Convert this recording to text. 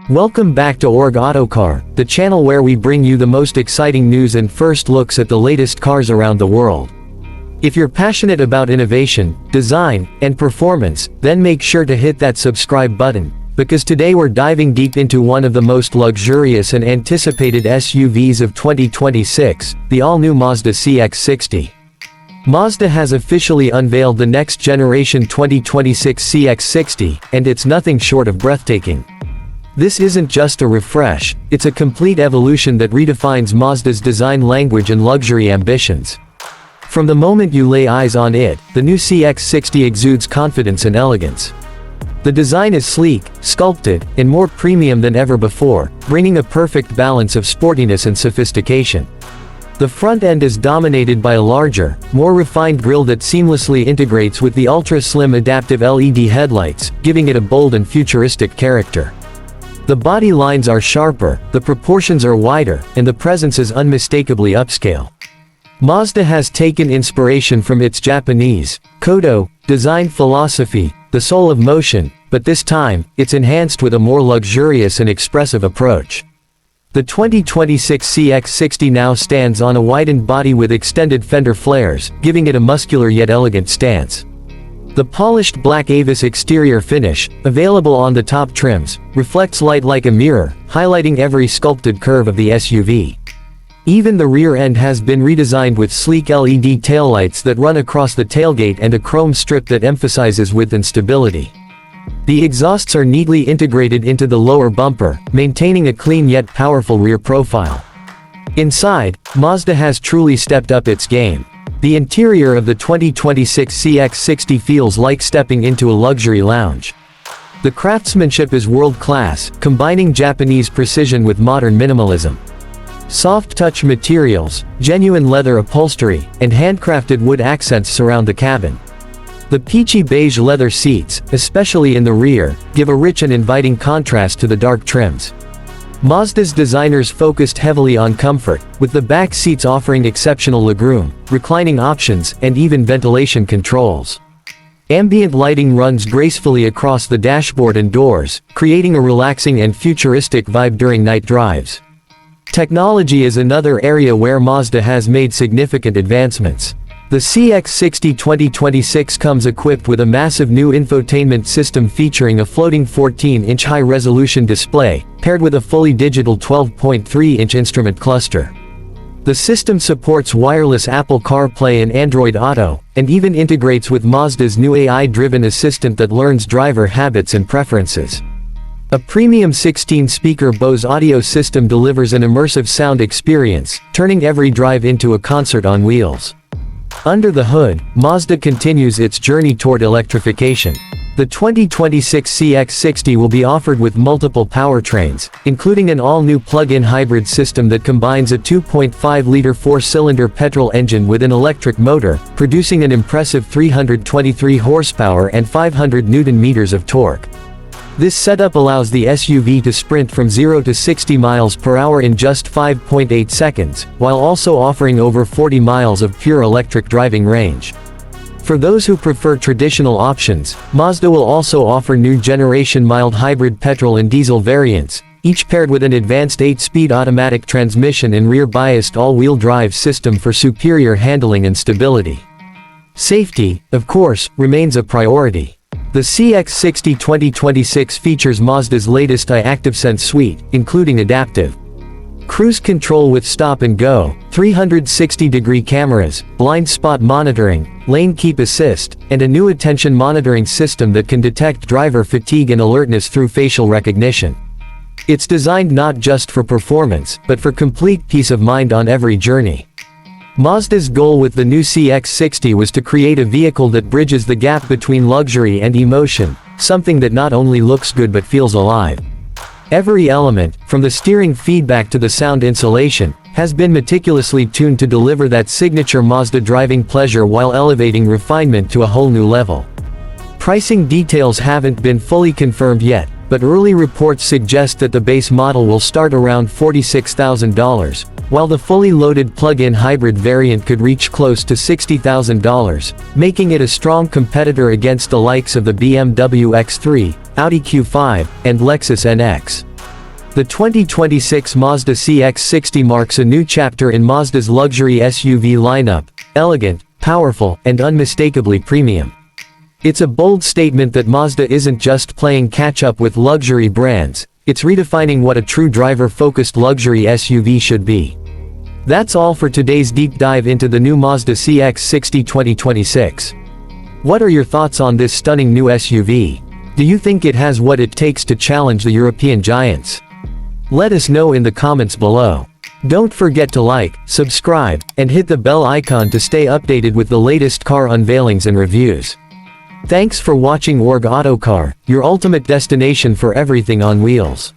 Welcome back to AutoCar, the channel where we bring you the most exciting news and first looks at the latest cars around the world. If you're passionate about innovation, design, and performance, then make sure to hit that subscribe button, because today we're diving deep into one of the most luxurious and anticipated SUVs of 2026, the all-new Mazda CX-60. Mazda has officially unveiled the next-generation 2026 CX-60, and it's nothing short of breathtaking. This isn't just a refresh, it's a complete evolution that redefines Mazda's design language and luxury ambitions. From the moment you lay eyes on it, the new CX-60 exudes confidence and elegance. The design is sleek, sculpted, and more premium than ever before, bringing a perfect balance of sportiness and sophistication. The front end is dominated by a larger, more refined grille that seamlessly integrates with the ultra-slim adaptive LED headlights, giving it a bold and futuristic character. The body lines are sharper, the proportions are wider, and the presence is unmistakably upscale. Mazda has taken inspiration from its Japanese, Kodo, design philosophy, the soul of motion, but this time, it's enhanced with a more luxurious and expressive approach. The 2026 CX-60 now stands on a widened body with extended fender flares, giving it a muscular yet elegant stance. The polished Black Avus exterior finish, available on the top trims, reflects light like a mirror, highlighting every sculpted curve of the SUV. Even the rear end has been redesigned with sleek LED taillights that run across the tailgate and a chrome strip that emphasizes width and stability. The exhausts are neatly integrated into the lower bumper, maintaining a clean yet powerful rear profile. Inside, Mazda has truly stepped up its game. The interior of the 2026 CX-60 feels like stepping into a luxury lounge. The craftsmanship is world-class, combining Japanese precision with modern minimalism. Soft-touch materials, genuine leather upholstery, and handcrafted wood accents surround the cabin. The peachy beige leather seats, especially in the rear, give a rich and inviting contrast to the dark trims. Mazda's designers focused heavily on comfort, with the back seats offering exceptional legroom, reclining options, and even ventilation controls. Ambient lighting runs gracefully across the dashboard and doors, creating a relaxing and futuristic vibe during night drives. Technology is another area where Mazda has made significant advancements. The CX-60 2026 comes equipped with a massive new infotainment system featuring a floating 14-inch high-resolution display, paired with a fully digital 12.3-inch instrument cluster. The system supports wireless Apple CarPlay and Android Auto, and even integrates with Mazda's new AI-driven assistant that learns driver habits and preferences. A premium 16-speaker Bose audio system delivers an immersive sound experience, turning every drive into a concert on wheels. Under the hood, Mazda continues its journey toward electrification. The 2026 CX-60 will be offered with multiple powertrains, including an all-new plug-in hybrid system that combines a 2.5-liter four-cylinder petrol engine with an electric motor, producing an impressive 323 horsepower and 500 Nm of torque. This setup allows the SUV to sprint from 0 to 60 miles per hour in just 5.8 seconds, while also offering over 40 miles of pure electric driving range. For those who prefer traditional options, Mazda will also offer new generation mild hybrid petrol and diesel variants, each paired with an advanced 8-speed automatic transmission and rear-biased all-wheel drive system for superior handling and stability. Safety, of course, remains a priority. The CX-60 2026 features Mazda's latest iActiveSense suite, including adaptive cruise control with stop and go, 360-degree cameras, blind spot monitoring, lane keep assist, and a new attention monitoring system that can detect driver fatigue and alertness through facial recognition. It's designed not just for performance, but for complete peace of mind on every journey. Mazda's goal with the new CX-60 was to create a vehicle that bridges the gap between luxury and emotion, something that not only looks good but feels alive. Every element, from the steering feedback to the sound insulation, has been meticulously tuned to deliver that signature Mazda driving pleasure while elevating refinement to a whole new level. Pricing details haven't been fully confirmed yet, but early reports suggest that the base model will start around $46,000, while the fully loaded plug-in hybrid variant could reach close to $60,000, making it a strong competitor against the likes of the BMW X3, Audi Q5, and Lexus NX. The 2026 Mazda CX-60 marks a new chapter in Mazda's luxury SUV lineup, elegant, powerful, and unmistakably premium. It's a bold statement that Mazda isn't just playing catch-up with luxury brands, it's redefining what a true driver-focused luxury SUV should be. That's all for today's deep dive into the new Mazda CX-60 2026. What are your thoughts on this stunning new SUV? Do you think it has what it takes to challenge the European giants? Let us know in the comments below. Don't forget to like, subscribe, and hit the bell icon to stay updated with the latest car unveilings and reviews. Thanks for watching AutoCar, your ultimate destination for everything on wheels.